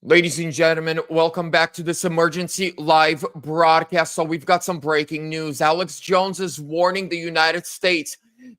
Ladies and gentlemen, welcome back to this emergency live broadcast. So we've got some breaking news. Alex Jones is warning the United States,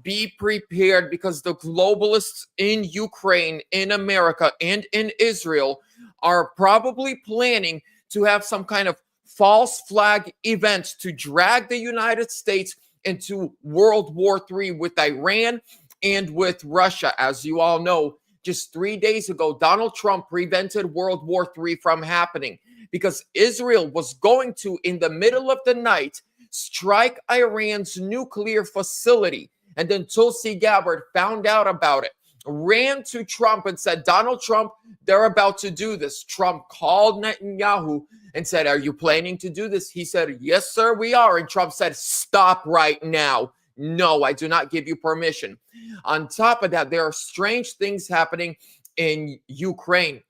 be prepared because the globalists in Ukraine, in America, and in Israel are probably planning to have some kind of false flag event to drag the United States into World War III with Iran and with Russia. As you all know, just 3 days ago, Donald Trump prevented World War III from happening because Israel was going to, in the middle of the night, strike Iran's nuclear facility. And then Tulsi Gabbard found out about it, ran to Trump and said, Donald Trump, they're about to do this. Trump called Netanyahu and said, are you planning to do this? He said, yes, sir, we are. And Trump said, stop right now. No, I do not give you permission. On top of that, there are strange things happening in Ukraine.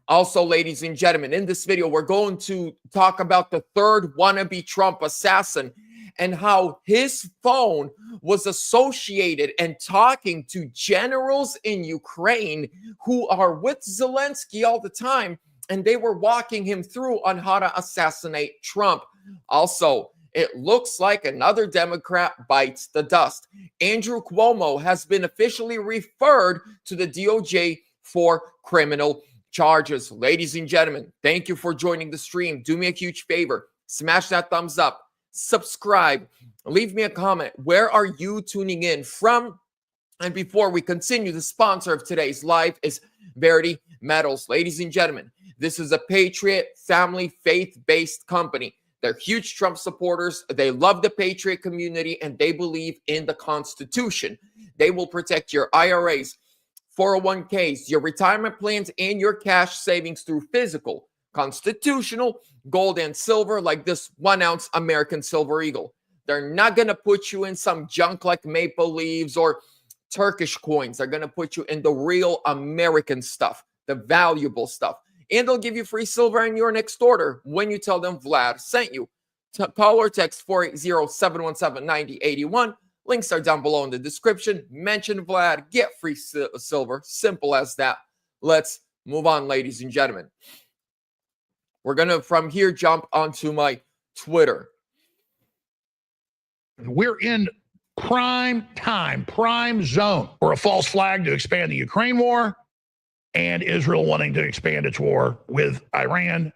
Also, ladies and gentlemen, in this video, we're going to talk about the third wannabe Trump assassin and how his phone was associated and talking to generals in Ukraine who are with Zelensky all the time, and they were walking him through on how to assassinate Trump. Also, it looks like another Democrat bites the dust. Andrew Cuomo has been officially referred to the DOJ for criminal charges. Ladies and gentlemen, thank you for joining the stream. Do me a huge favor. Smash that thumbs up. Subscribe. Leave me a comment. Where are you tuning in from? And before we continue, the sponsor of today's live is Verity Metals. Ladies and gentlemen, this is a patriot, family, faith-based company. They're huge Trump supporters. They love the patriot community, and they believe in the Constitution. They will protect your IRAs, 401ks, your retirement plans, and your cash savings through physical, constitutional, gold, and silver, like this 1-ounce American Silver Eagle. They're not going to put you in some junk like maple leaves or Turkish coins. They're going to put you in the real American stuff, the valuable stuff. And they'll give you free silver in your next order when you tell them Vlad sent you. Call or text 480-717-9081. Links are down below in the description. Mention Vlad, get free silver. Simple as that. Let's move on, ladies and gentlemen. We're going to, from here, jump onto my Twitter. We're in prime time, prime zone for a false flag to expand the Ukraine war, and Israel wanting to expand its war with Iran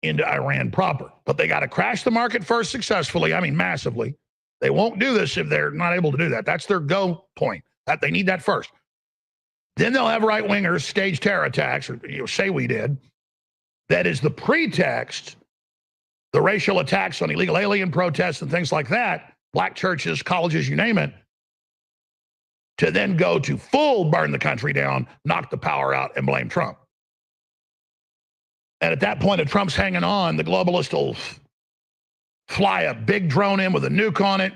into Iran proper. But they got to crash the market first successfully, I mean massively. They won't do this if they're not able to do that. That's their go point. That they need that first. Then they'll have right-wingers stage terror attacks, or say we did. That is the pretext, the racial attacks on illegal alien protests and things like that, black churches, colleges, you name it, to then go to full burn the country down, knock the power out, and blame Trump. And at that point, if Trump's hanging on, the globalists will fly a big drone in with a nuke on it.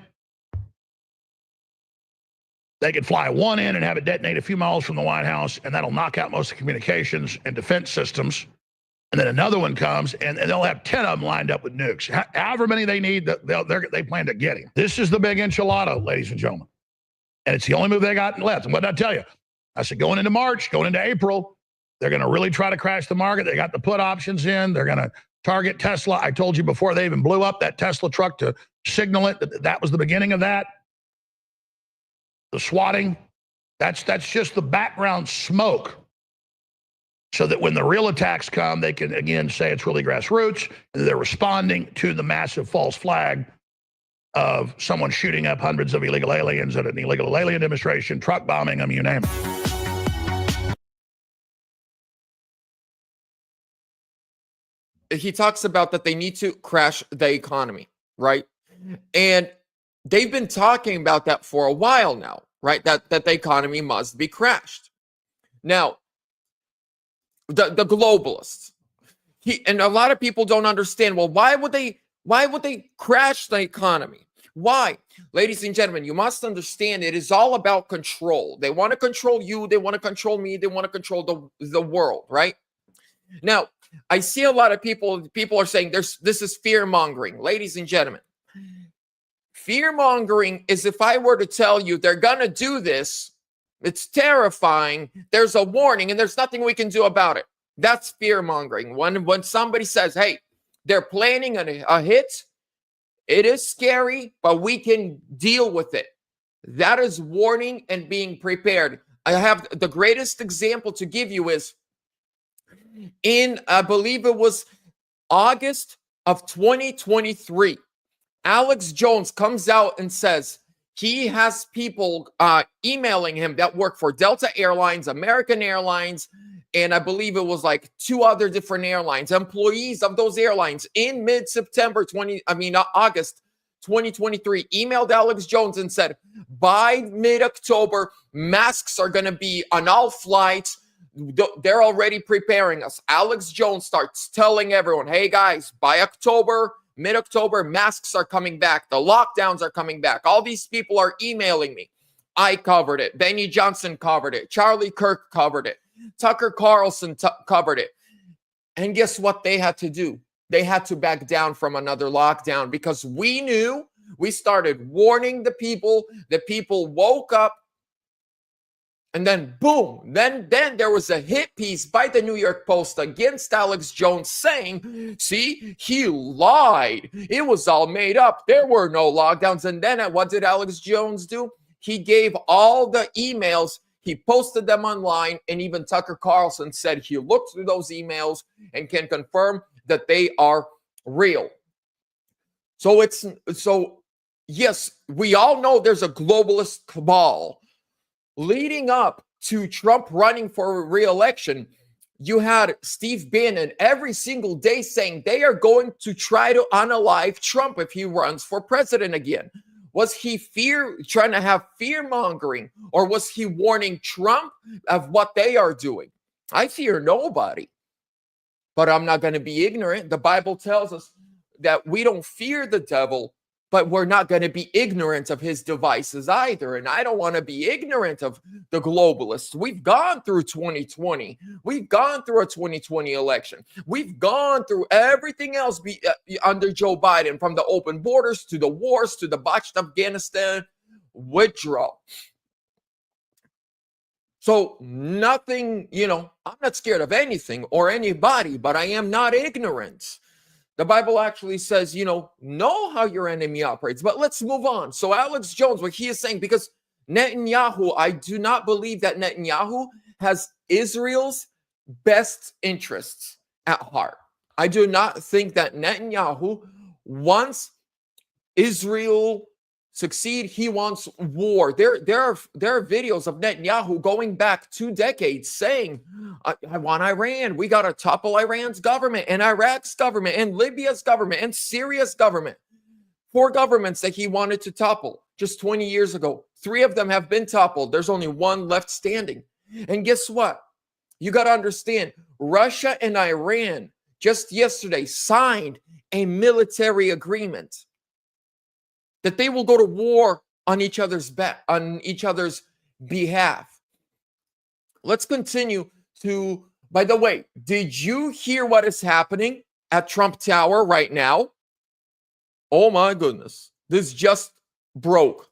They could fly one in and have it detonate a few miles from the White House, and that'll knock out most of the communications and defense systems. And then another one comes, and they'll have 10 of them lined up with nukes. However many they need, they plan to get him. This is the big enchilada, ladies and gentlemen. And it's the only move they got left. And what did I tell you? I said, going into March, going into April, they're going to really try to crash the market. They got the put options in. They're going to target Tesla. I told you before they even blew up that Tesla truck to signal it that was the beginning of that. The swatting, that's just the background smoke. So that when the real attacks come, they can, again, say it's really grassroots. And they're responding to the massive false flag of someone shooting up hundreds of illegal aliens at an illegal alien demonstration, truck bombing them, you name it. He talks about that they need to crash the economy, right? And they've been talking about that for a while now, right? That the economy must be crashed. Now, the globalists, and a lot of people don't understand, well, why would they crash the economy? Why? Ladies and gentlemen, you must understand it is all about control. They want to control you. They want to control me. They want to control the world, right? Now, I see a lot of people are saying this is fear-mongering. Ladies and gentlemen, fear-mongering is if I were to tell you they're going to do this, it's terrifying, there's a warning, and there's nothing we can do about it. That's fear mongering. When somebody says, hey, they're planning a hit, it is scary, but we can deal with it. That is warning and being prepared. I have the greatest example to give you is in, I believe it was August of 2023. Alex Jones comes out and says he has people emailing him that work for Delta Airlines, American Airlines, and I believe it was like 2 other different airlines, employees of those airlines in August 2023, emailed Alex Jones and said, by mid-October, masks are going to be on all flights. They're already preparing us. Alex Jones starts telling everyone, hey guys, by October, mid-October, masks are coming back. The lockdowns are coming back. All these people are emailing me. I covered it. Benny Johnson covered it. Charlie Kirk covered it. Tucker Carlson covered it. And guess what they had to do? They had to back down from another lockdown because we knew, we started warning the people woke up, and then boom, then there was a hit piece by the New York Post against Alex Jones saying, see, he lied. It was all made up. There were no lockdowns. And then what did Alex Jones do? He gave all the emails. He posted them online, and even Tucker Carlson said he looked through those emails and can confirm that they are real. So yes, we all know there's a globalist cabal. Leading up to Trump running for re-election, you had Steve Bannon every single day saying they are going to try to unalive Trump if he runs for president again. Was he trying to have fear mongering, or was he warning Trump of what they are doing? I fear nobody, but I'm not going to be ignorant. The Bible tells us that we don't fear the devil, but we're not going to be ignorant of his devices either. And I don't want to be ignorant of the globalists. We've gone through 2020. We've gone through a 2020 election. We've gone through everything else under Joe Biden, from the open borders to the wars to the botched Afghanistan withdrawal. So nothing, I'm not scared of anything or anybody, but I am not ignorant. The Bible actually says, know how your enemy operates. But let's move on. So Alex Jones, what he is saying, because Netanyahu, I do not believe that Netanyahu has Israel's best interests at heart. I do not think that Netanyahu wants Israel succeed. He wants war. There are videos of Netanyahu going back 2 decades saying, I want Iran. We got to topple Iran's government and Iraq's government and Libya's government and Syria's government. 4 governments that he wanted to topple just 20 years ago. 3 of them have been toppled. There's only 1 left standing. And guess what? You got to understand, Russia and Iran just yesterday signed a military agreement that they will go to war on each other's behalf. Let's continue to, by the way, did you hear what is happening at Trump Tower right now? Oh my goodness. This just broke.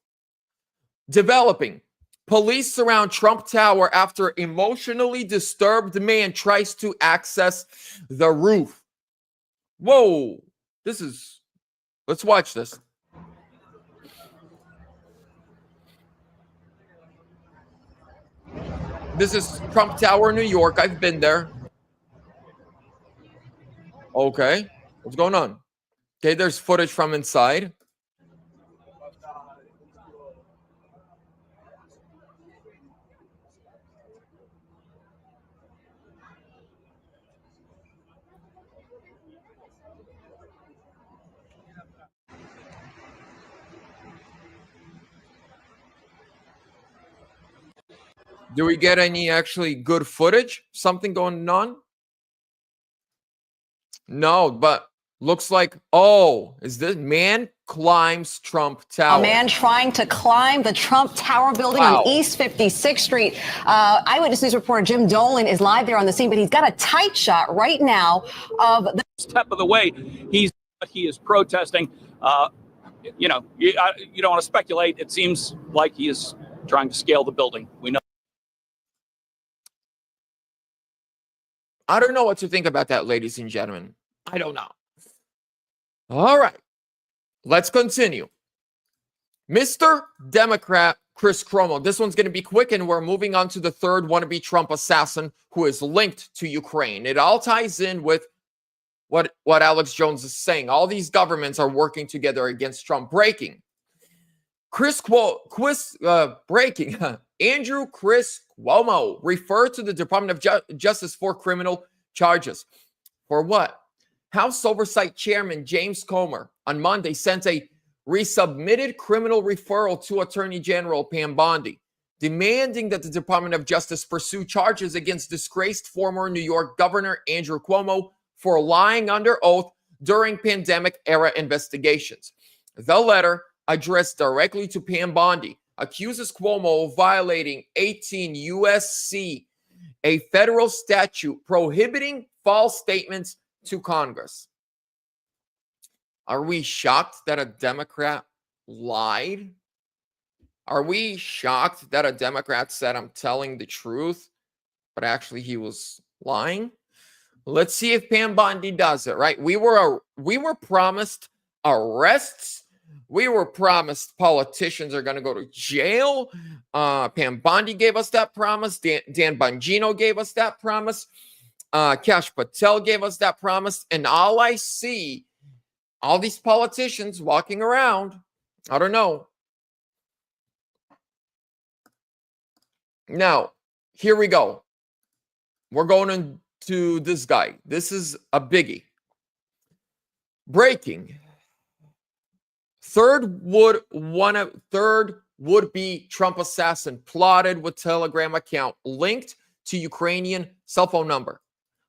Developing. Police surround Trump Tower after emotionally disturbed man tries to access the roof. Whoa. Let's watch this. This is Trump Tower, New York. I've been there. Okay. What's going on? Okay, there's footage from inside. Do we get any actually good footage? Something going on? No, but looks like, is this man climbs Trump Tower? A man trying to climb the Trump Tower building on East 56th Street. Eyewitness News reporter Jim Dolan is live there on the scene, but he's got a tight shot right now of the step of the way. He is protesting. You don't want to speculate. It seems like he is trying to scale the building. We know. I don't know what to think about that, ladies and gentlemen. I don't know. All right, let's continue. Mr. Democrat Chris Cuomo. This one's going to be quick, and we're moving on to the third wannabe Trump assassin who is linked to Ukraine. It all ties in with what Alex Jones is saying. All these governments are working together against Trump. Breaking. Breaking. Andrew Chris Cuomo referred to the Department of Justice for criminal charges. For what? House Oversight Chairman James Comer on Monday sent a resubmitted criminal referral to Attorney General Pam Bondi, demanding that the Department of Justice pursue charges against disgraced former New York Governor Andrew Cuomo for lying under oath during pandemic-era investigations. The letter, addressed directly to Pam Bondi, accuses Cuomo of violating 18 U.S.C., a federal statute prohibiting false statements to Congress. Are we shocked that a Democrat lied? Are we shocked that a Democrat said, I'm telling the truth, but actually he was lying? Let's see if Pam Bondi does it, right? We were promised arrests. We were promised politicians are going to go to jail. Pam Bondi gave us that promise. Dan Bongino gave us that promise. Kash Patel gave us that promise. And all I see, all these politicians walking around, I don't know. Now, here we go. We're going into this guy. This is a biggie. Breaking. Third would-be Trump assassin plotted with Telegram account linked to Ukrainian cell phone number.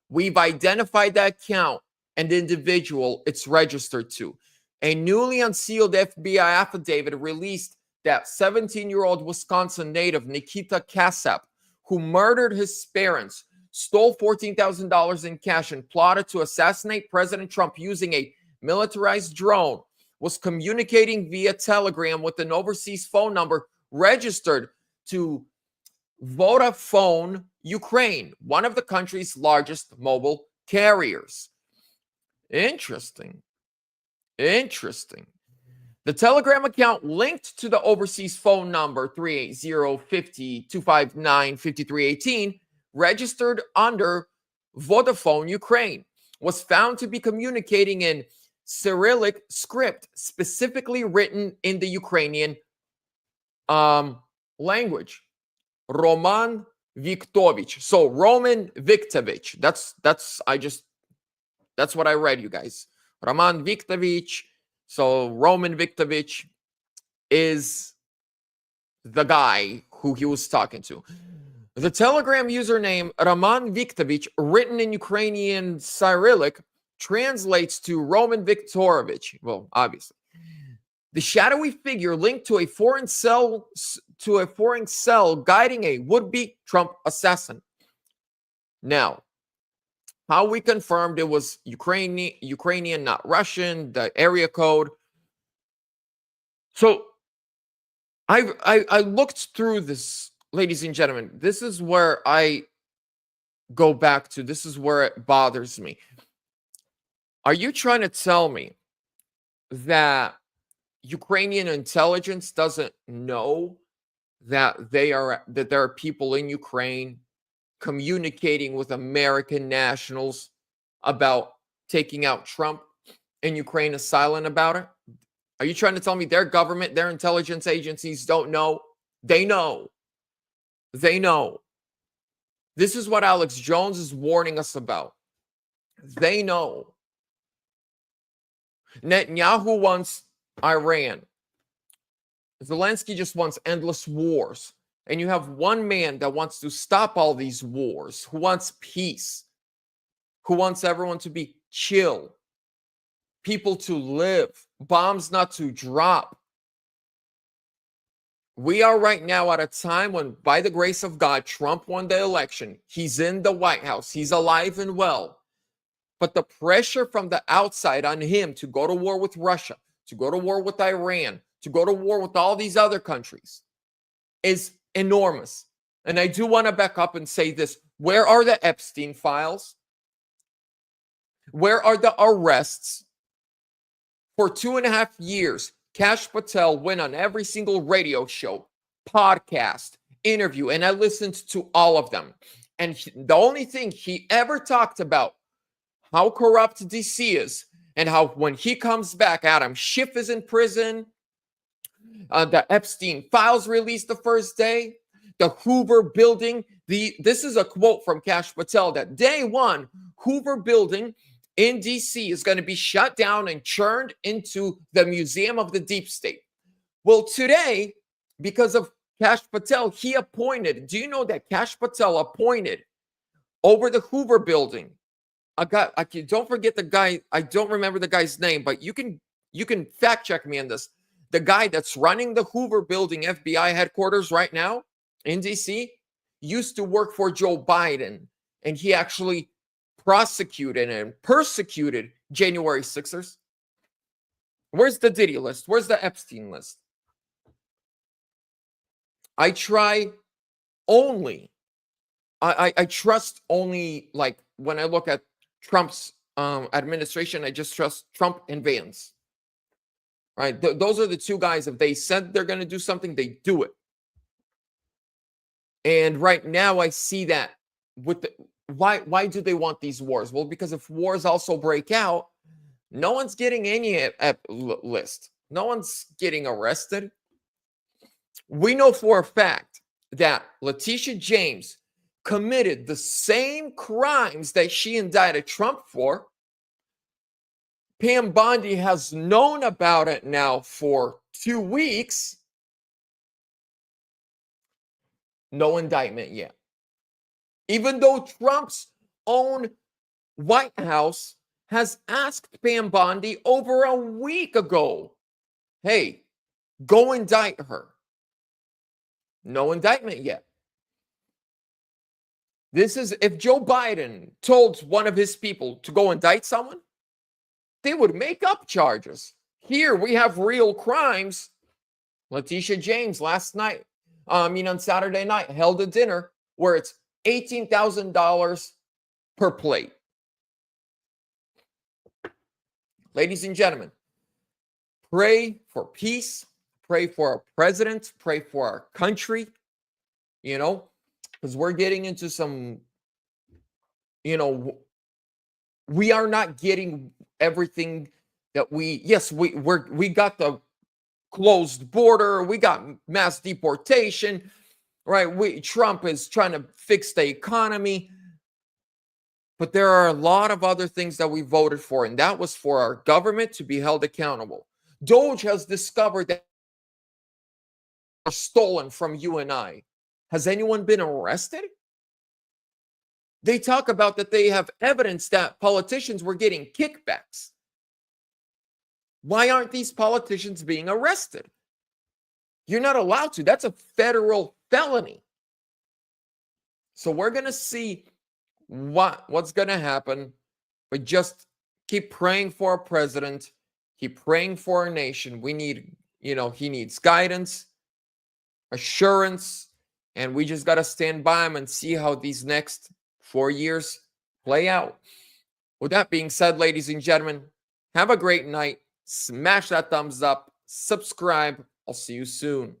We've identified that account and individual it's registered to. A newly unsealed FBI affidavit released that 17-year-old Wisconsin native Nikita Kasap, who murdered his parents, stole $14,000 in cash, and plotted to assassinate President Trump using a militarized drone, was communicating via Telegram with an overseas phone number registered to Vodafone Ukraine, one of the country's largest mobile carriers. Interesting. The Telegram account linked to the overseas phone number 380-50-259-5318, registered under Vodafone Ukraine, was found to be communicating in Cyrillic script, specifically written in the Ukrainian language. Roman Viktovich. So Roman Viktovich. That's what I read, you guys. Roman Viktovich. So Roman Viktovich is the guy who he was talking to. The Telegram username Roman Viktovich, written in Ukrainian Cyrillic, translates to Roman Viktorovich. Well, obviously. The shadowy figure linked to a foreign cell guiding a would-be Trump assassin. Now, how we confirmed it was Ukrainian, not Russian, the area code. So I looked through this, ladies and gentlemen. This is where I go back to. This is where it bothers me. Are you trying to tell me that Ukrainian intelligence doesn't know that there are people in Ukraine communicating with American nationals about taking out Trump, and Ukraine is silent about it? Are you trying to tell me their government, their intelligence agencies don't know? They know. They know. This is what Alex Jones is warning us about. They know. Netanyahu wants Iran. Zelensky just wants endless wars. And you have one man that wants to stop all these wars, who wants peace, who wants everyone to be chill, people to live, bombs not to drop. We are right now at a time when, by the grace of God, Trump won the election. He's in the White House. He's alive and well. But the pressure from the outside on him to go to war with Russia, to go to war with Iran, to go to war with all these other countries is enormous. And I do want to back up and say this. Where are the Epstein files? Where are the arrests? For 2.5 years, Kash Patel went on every single radio show, podcast, interview, and I listened to all of them. And the only thing he ever talked about, how corrupt DC is, and how when he comes back, Adam Schiff is in prison, the Epstein files released the first day, the Hoover building. This is a quote from Kash Patel that day one, Hoover building in DC is going to be shut down and churned into the Museum of the Deep State. Well, today, because of Kash Patel, he appointed, do you know that Kash Patel appointed over the Hoover building a guy, don't forget the guy, I don't remember the guy's name, but you can fact check me on this. The guy that's running the Hoover building FBI headquarters right now in DC used to work for Joe Biden, and he actually prosecuted and persecuted January 6ers. Where's the Diddy list? Where's the Epstein list? I try only, I trust only, like when I look at Trump's administration, I just trust Trump and Vance. Right? Those are the two guys. If they said they're going to do something, they do it. And right now I see that with the, why do they want these wars? Well, because if wars also break out, no one's getting any list. No one's getting arrested. We know for a fact that Letitia James committed the same crimes that she indicted Trump for. Pam Bondi has known about it now for 2 weeks. No indictment yet. Even though Trump's own White House has asked Pam Bondi over a week ago, hey, go indict her. No indictment yet. This is, if Joe Biden told one of his people to go indict someone, they would make up charges. Here we have real crimes. Letitia James last night, on Saturday night, held a dinner where it's $18,000 per plate. Ladies and gentlemen, pray for peace, pray for our president, pray for our country, because we're getting into some, we are not getting everything that we got the closed border, we got mass deportation, right? Trump is trying to fix the economy, but there are a lot of other things that we voted for, and that was for our government to be held accountable. Doge has discovered that are stolen from you and I. Has anyone been arrested? They talk about that they have evidence that politicians were getting kickbacks. Why aren't these politicians being arrested? You're not allowed to. That's a federal felony. So we're going to see what's going to happen. But just keep praying for our president. Keep praying for our nation. We need, he needs guidance, assurance, and we just got to stand by him and see how these next 4 years play out. With that being said, ladies and gentlemen, have a great night. Smash that thumbs up. Subscribe. I'll see you soon.